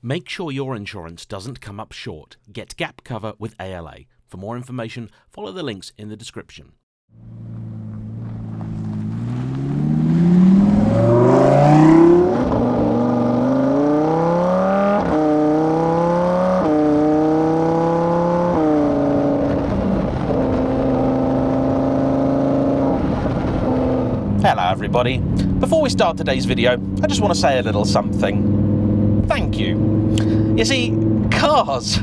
Make sure your insurance doesn't come up short. Get gap cover with ALA. For more information, follow the links in the description. Hello everybody. Before we start today's video, I just want to say a little something. Thank you. You see, cars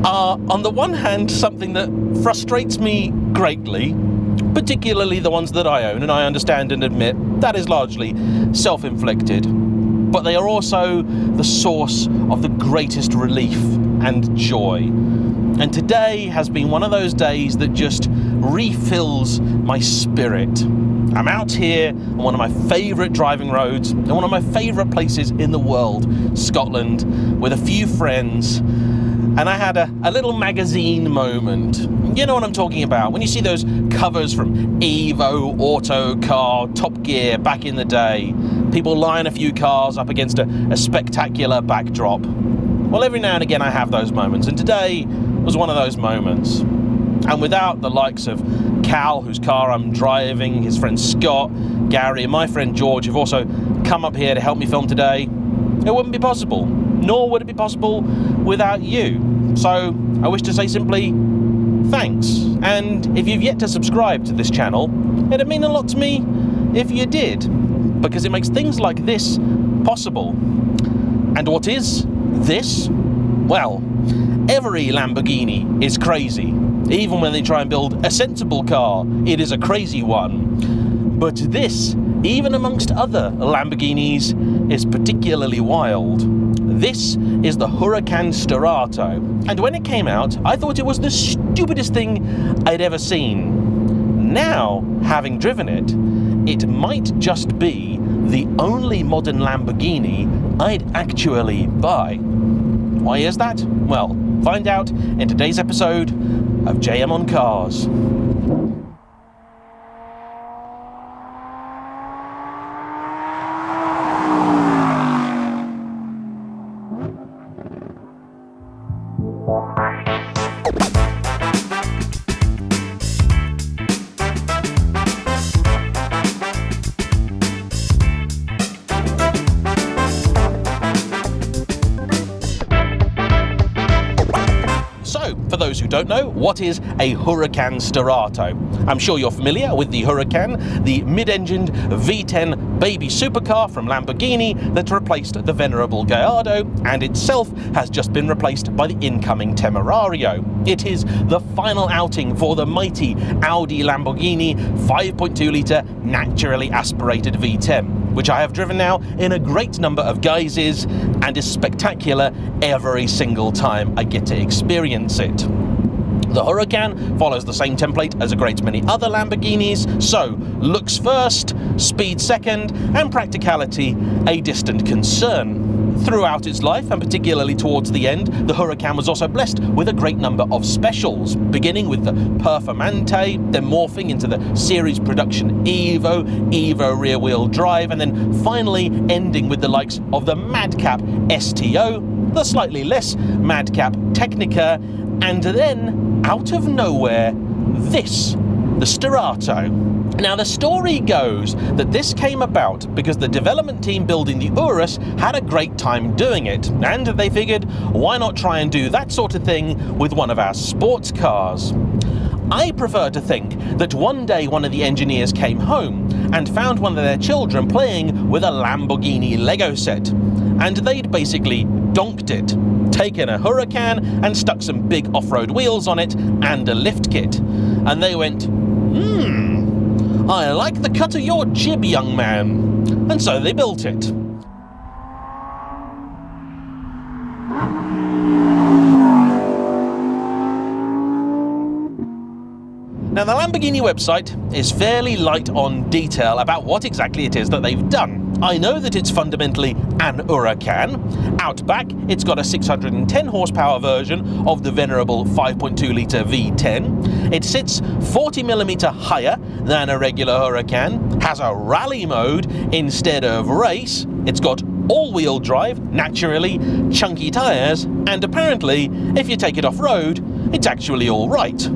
are, on the one hand, something that frustrates me greatly, particularly the ones that I own, and I understand and admit that is largely self-inflicted, but they are also the source of the greatest relief and joy. And today has been one of those days that just refills my spirit. I'm out here on one of my favourite driving roads and one of my favourite places in the world, Scotland, with a few friends, and I had a little magazine moment. You know what I'm talking about, when you see those covers from Evo, Autocar, Top Gear back in the day, people line a few cars up against a spectacular backdrop. Well, every now and again I have those moments, and today was one of those moments. And without the likes of Cal, whose car I'm driving, his friend Scott, Gary, and my friend George, who've also come up here to help me film today, it wouldn't be possible. Nor would it be possible without you. So I wish to say simply, thanks. And if you've yet to subscribe to this channel, it'd mean a lot to me if you did, because it makes things like this possible. And what is this? Well, every Lamborghini is crazy. Even when they try and build a sensible car, it is a crazy one. But this, even amongst other Lamborghinis, is particularly wild. This is the Huracan Sterrato, and when it came out, I thought it was the stupidest thing I'd ever seen. Now, having driven it, it might just be the only modern Lamborghini I'd actually buy. Why is that? Well, find out in today's episode of JayEmm on Cars. For those who don't know, what is a Huracan Sterrato? I'm sure you're familiar with the Huracan, the mid-engined V10 baby supercar from Lamborghini that replaced the venerable Gallardo, and itself has just been replaced by the incoming Temerario. It is the final outing for the mighty Audi Lamborghini 5.2-litre naturally aspirated V10, which I have driven now in a great number of guises and is spectacular every single time I get to experience it. The Huracan follows the same template as a great many other Lamborghinis, so looks first, speed second, and practicality a distant concern. Throughout its life, and particularly towards the end, the Huracan was also blessed with a great number of specials, beginning with the Performante, then morphing into the series production Evo rear-wheel drive, and then finally ending with the likes of the madcap STO, the slightly less madcap Technica, and then, out of nowhere, this, the Sterrato. Now, the story goes that this came about because the development team building the Urus had a great time doing it, and they figured, why not try and do that sort of thing with one of our sports cars? I prefer to think that one day one of the engineers came home and found one of their children playing with a Lamborghini Lego set, and they'd basically donked it, taken a Huracan and stuck some big off-road wheels on it and a lift kit, and they went, I like the cut of your jib, young man, and so they built it. Now, the Lamborghini website is fairly light on detail about what exactly it is that they've done. I know that it's fundamentally an Huracan. Out back, it's got a 610 horsepower version of the venerable 5.2-litre V10. It sits 40mm higher than a regular Huracan, has a rally mode instead of race. It's got all-wheel drive, naturally, chunky tyres, and apparently, if you take it off-road, it's actually all right.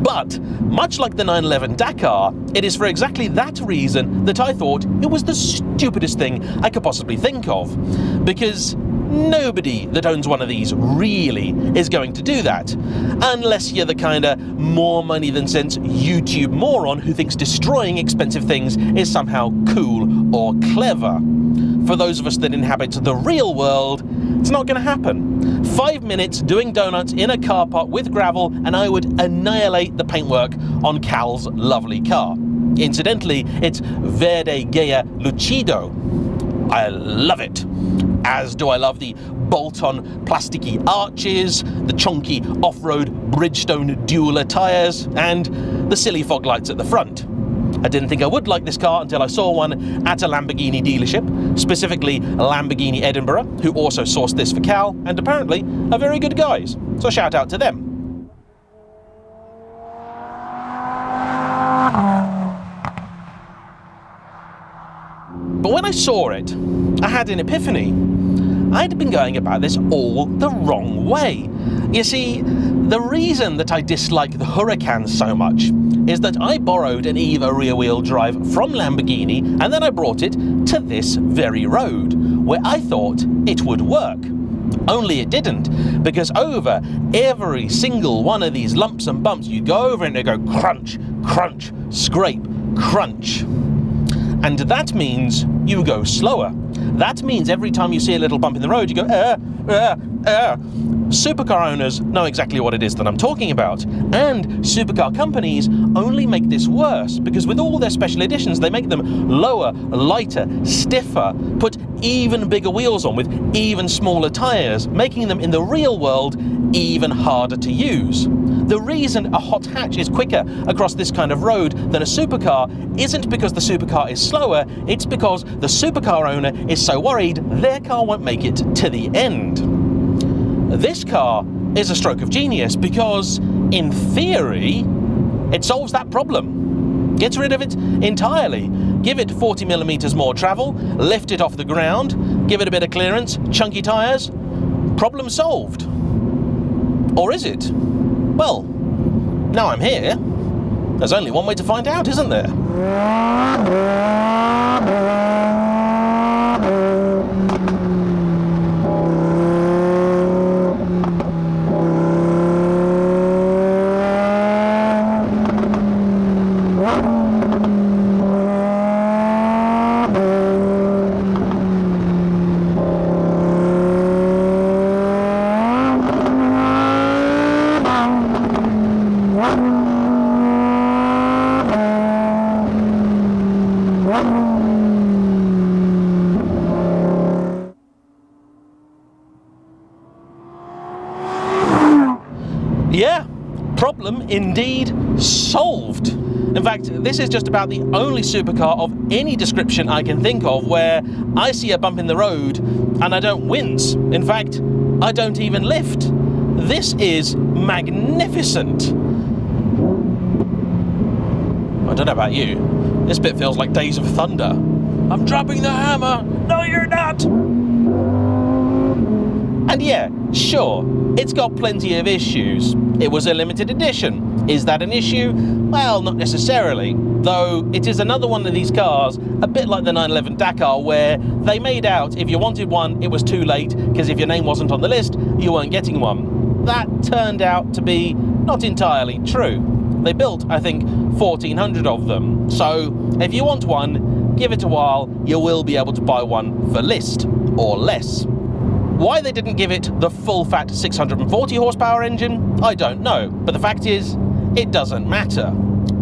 But, much like the 911 Dakar, it is for exactly that reason that I thought it was the stupidest thing I could possibly think of. Because nobody that owns one of these really is going to do that. Unless you're the kind of more money than sense YouTube moron who thinks destroying expensive things is somehow cool or clever. For those of us that inhabit the real world, it's not going to happen. 5 minutes doing donuts in a car park with gravel and I would annihilate the paintwork on Cal's lovely car. Incidentally, it's Verde Gaia Lucido. I love it. As do I love the bolt-on plasticky arches, the chunky off-road Bridgestone Dueler tyres, and the silly fog lights at the front. I didn't think I would like this car until I saw one at a Lamborghini dealership, specifically Lamborghini Edinburgh, who also sourced this for Cal, and apparently are very good guys, so shout out to them. But when I saw it, I had an epiphany. I'd been going about this all the wrong way. You see, the reason that I dislike the Huracan so much is that I borrowed an EVA rear-wheel drive from Lamborghini and then I brought it to this very road, where I thought it would work. Only it didn't, because over every single one of these lumps and bumps, you'd go over and it'd go crunch, crunch, scrape, crunch. And that means you go slower. That means every time you see a little bump in the road, you go, Supercar owners know exactly what it is that I'm talking about. And supercar companies only make this worse, because with all their special editions, they make them lower, lighter, stiffer, put even bigger wheels on with even smaller tyres, making them in the real world even harder to use. The reason a hot hatch is quicker across this kind of road than a supercar isn't because the supercar is slower, it's because the supercar owner is so worried their car won't make it to the end. This car is a stroke of genius because, in theory, it solves that problem. Gets rid of it entirely. Give it 40mm more travel, lift it off the ground, give it a bit of clearance, chunky tyres, problem solved. Or is it? Well, now I'm here, there's only one way to find out, isn't there? Yeah, problem indeed solved. In fact, this is just about the only supercar of any description I can think of where I see a bump in the road and I don't wince. In fact, I don't even lift. This is magnificent. I don't know about you, this bit feels like Days of Thunder. I'm dropping the hammer. No, you're not. And yeah, sure, it's got plenty of issues. It was a limited edition. Is that an issue? Well, not necessarily. Though it is another one of these cars, a bit like the 911 Dakar, where they made out if you wanted one, it was too late, because if your name wasn't on the list, you weren't getting one. That turned out to be not entirely true. They built, I think, 1,400 of them. So if you want one, give it a while, you will be able to buy one for list, or less. Why they didn't give it the full fat 640 horsepower engine, I don't know, but the fact is, it doesn't matter.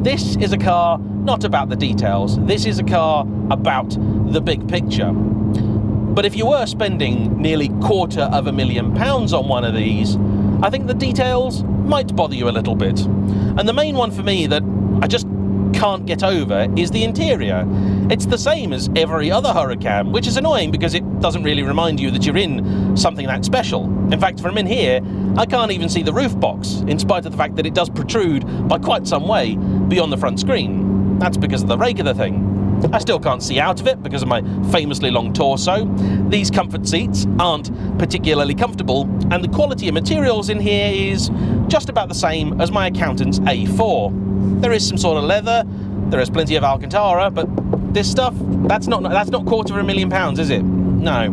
This is a car not about the details, this is a car about the big picture. But if you were spending nearly £250,000 on one of these, I think the details might bother you a little bit. And the main one for me that I just can't get over is the interior. It's the same as every other Huracan, which is annoying because it doesn't really remind you that you're in something that special. In fact, from in here, I can't even see the roof box, in spite of the fact that it does protrude by quite some way beyond the front screen. That's because of the rake of the thing. I still can't see out of it because of my famously long torso. These comfort seats aren't particularly comfortable, and the quality of materials in here is just about the same as my accountant's A4. There is some sort of leather, there is plenty of Alcantara, but this stuff, that's not £250,000, is it? No.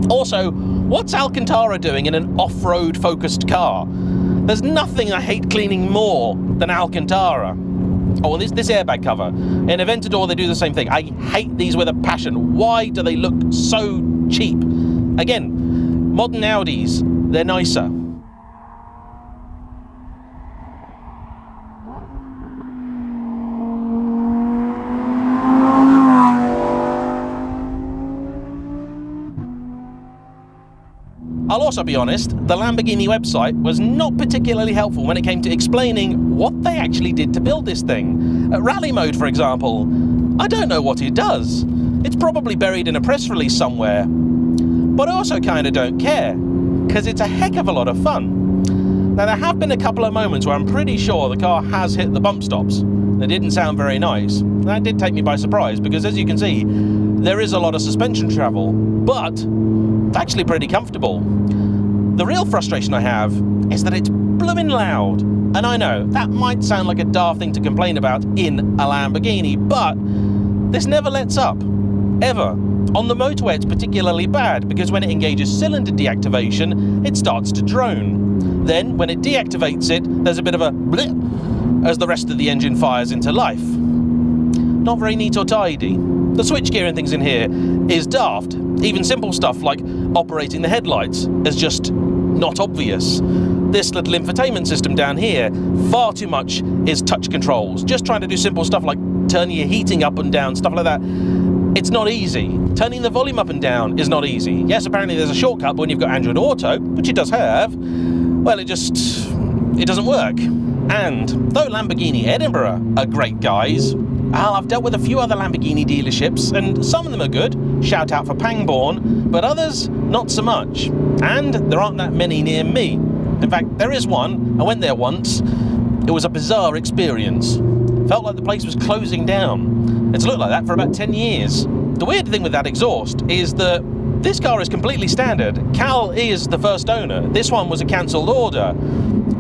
Also, what's Alcantara doing in an off-road focused car? There's nothing I hate cleaning more than Alcantara. Oh, and this airbag cover. In Aventador, they do the same thing. I hate these with a passion. Why do they look so cheap? Again, modern Audis, they're nicer. I'll also be honest, the Lamborghini website was not particularly helpful when it came to explaining what they actually did to build this thing. Rally mode, for example, I don't know what it does. It's probably buried in a press release somewhere. But I also kind of don't care, because it's a heck of a lot of fun. Now, there have been a couple of moments where I'm pretty sure the car has hit the bump stops. They didn't sound very nice. That did take me by surprise, because as you can see, there is a lot of suspension travel, but it's actually pretty comfortable. The real frustration I have is that it's blooming loud. And I know, that might sound like a daft thing to complain about in a Lamborghini, but this never lets up. Ever. On the motorway it's particularly bad, because when it engages cylinder deactivation, it starts to drone. Then, when it deactivates it, there's a bit of a blip as the rest of the engine fires into life. Not very neat or tidy. The switchgear and things in here is daft. Even simple stuff like operating the headlights is just not obvious. This little infotainment system down here, far too much is touch controls. Just trying to do simple stuff like turning your heating up and down, stuff like that. It's not easy. Turning the volume up and down is not easy. Yes, apparently there's a shortcut, but when you've got Android Auto, which it does have, well, it doesn't work. And though Lamborghini Edinburgh are great guys, I've dealt with a few other Lamborghini dealerships, and some of them are good, shout out for Pangbourne, but others, not so much. And there aren't that many near me. In fact, there is one. I went there once. It was a bizarre experience. Felt like the place was closing down. It's looked like that for about 10 years. The weird thing with that exhaust is that this car is completely standard. Cal is the first owner. This one was a cancelled order.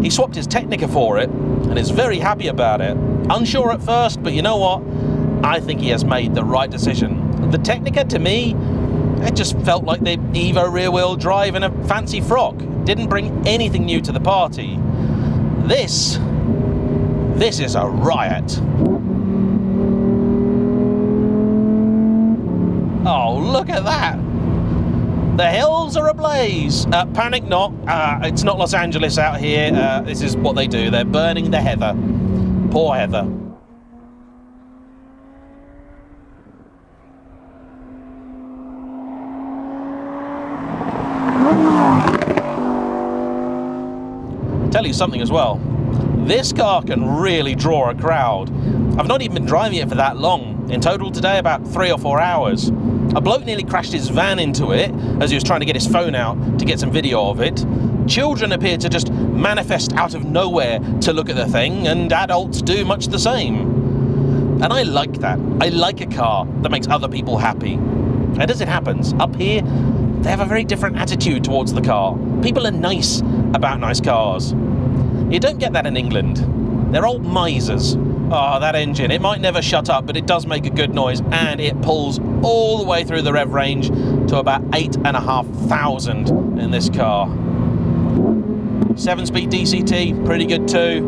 He swapped his Technica for it, and is very happy about it. Unsure at first, but you know what? I think he has made the right decision. The Technica, to me, it just felt like the Evo rear-wheel drive in a fancy frock. Didn't bring anything new to the party. This is a riot. Oh, look at that. The hills are ablaze. Panic not. It's not Los Angeles out here. This is what they do. They're burning the heather. Poor heather. Tell you something as well. This car can really draw a crowd. I've not even been driving it for that long. In total today, about 3 or 4 hours. A bloke nearly crashed his van into it as he was trying to get his phone out to get some video of it. Children appear to just manifest out of nowhere to look at the thing, and adults do much the same. And I like that. I like a car that makes other people happy. And as it happens, up here, they have a very different attitude towards the car. People are nice about nice cars. You don't get that in England. They're old misers. Oh, that engine, it might never shut up, but it does make a good noise, and it pulls all the way through the rev range to about 8,500 in this car. 7-speed DCT, pretty good too.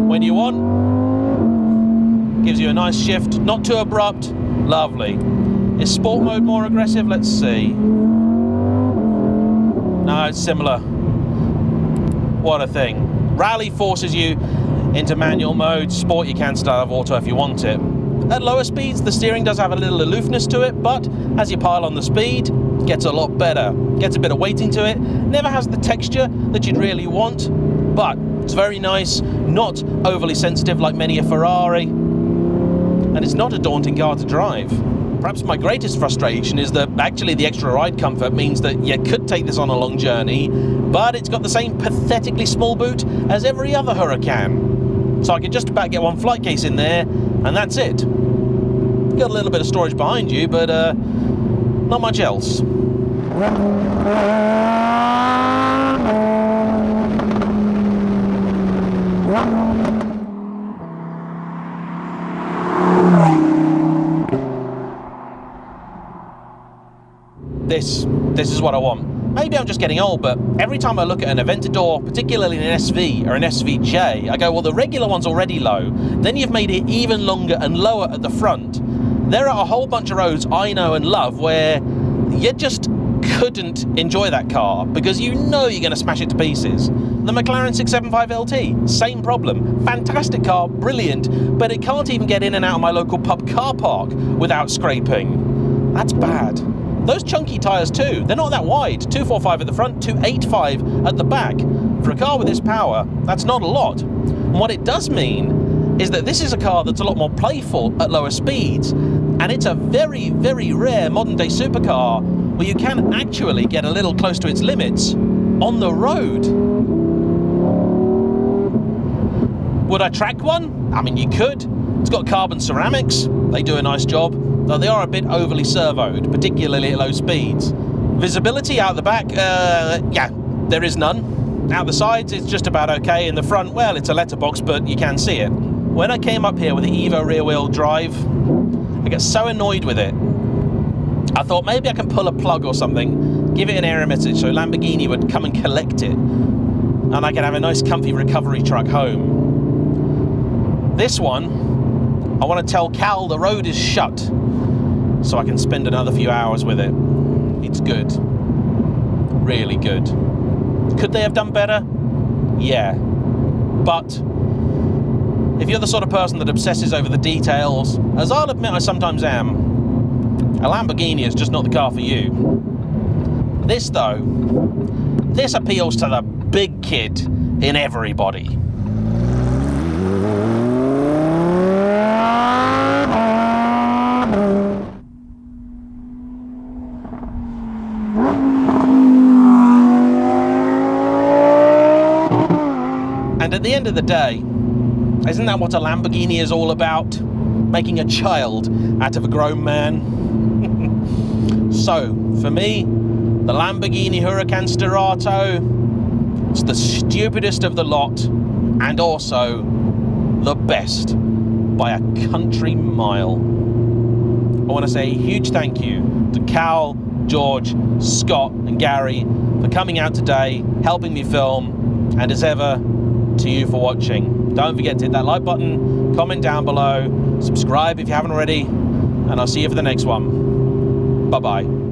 When you want, gives you a nice shift, not too abrupt, lovely. Is sport mode more aggressive? Let's see. No, it's similar. What a thing. Rally forces you into manual mode. Sport, you can still have auto if you want it. At lower speeds, the steering does have a little aloofness to it, but as you pile on the speed, it gets a lot better. Gets a bit of weighting to it. Never has the texture that you'd really want, but it's very nice, not overly sensitive like many a Ferrari, and it's not a daunting car to drive. Perhaps my greatest frustration is that actually the extra ride comfort means that you could take this on a long journey, but it's got the same pathetically small boot as every other Huracan. So I could just about get one flight case in there, and that's it. got a little bit of storage behind you, but not much else. This is what I want. Maybe I'm just getting old, but every time I look at an Aventador, particularly an SV or an SVJ, I go, well, the regular one's already low. Then you've made it even longer and lower at the front. There are a whole bunch of roads I know and love where you just couldn't enjoy that car because you know you're going to smash it to pieces. The McLaren 675 LT, same problem. Fantastic car, brilliant, but it can't even get in and out of my local pub car park without scraping. That's bad. Those chunky tyres too, they're not that wide. 245 at the front, 285 at the back. For a car with this power, that's not a lot. And what it does mean is that this is a car that's a lot more playful at lower speeds, and it's a very, very rare modern day supercar where you can actually get a little close to its limits on the road. Would I track one? I mean, you could. It's got carbon ceramics, they do a nice job, though they are a bit overly servoed, particularly at low speeds. Visibility out the back, yeah, there is none. Out the sides, it's just about okay. In the front, well, it's a letterbox, but you can see it. When I came up here with the Evo rear-wheel drive, I get so annoyed with it. I thought maybe I can pull a plug or something, give it an error message so Lamborghini would come and collect it, and I could have a nice comfy recovery truck home. This one, I want to tell Cal the road is shut so I can spend another few hours with it. It's good. Really good. Could they have done better? Yeah. But if you're the sort of person that obsesses over the details, as I'll admit I sometimes am, a Lamborghini is just not the car for you. This though, this appeals to the big kid in everybody. And at the end of the day, isn't that what a Lamborghini is all about? Making a child out of a grown man? So, for me, the Lamborghini Huracan Sterrato, it's the stupidest of the lot, and also the best by a country mile. I want to say a huge thank you to Cal, George, Scott, and Gary for coming out today, helping me film, and as ever, to you for watching. Don't forget to hit that like button, comment down below, subscribe if you haven't already, and I'll see you for the next one. Bye-bye.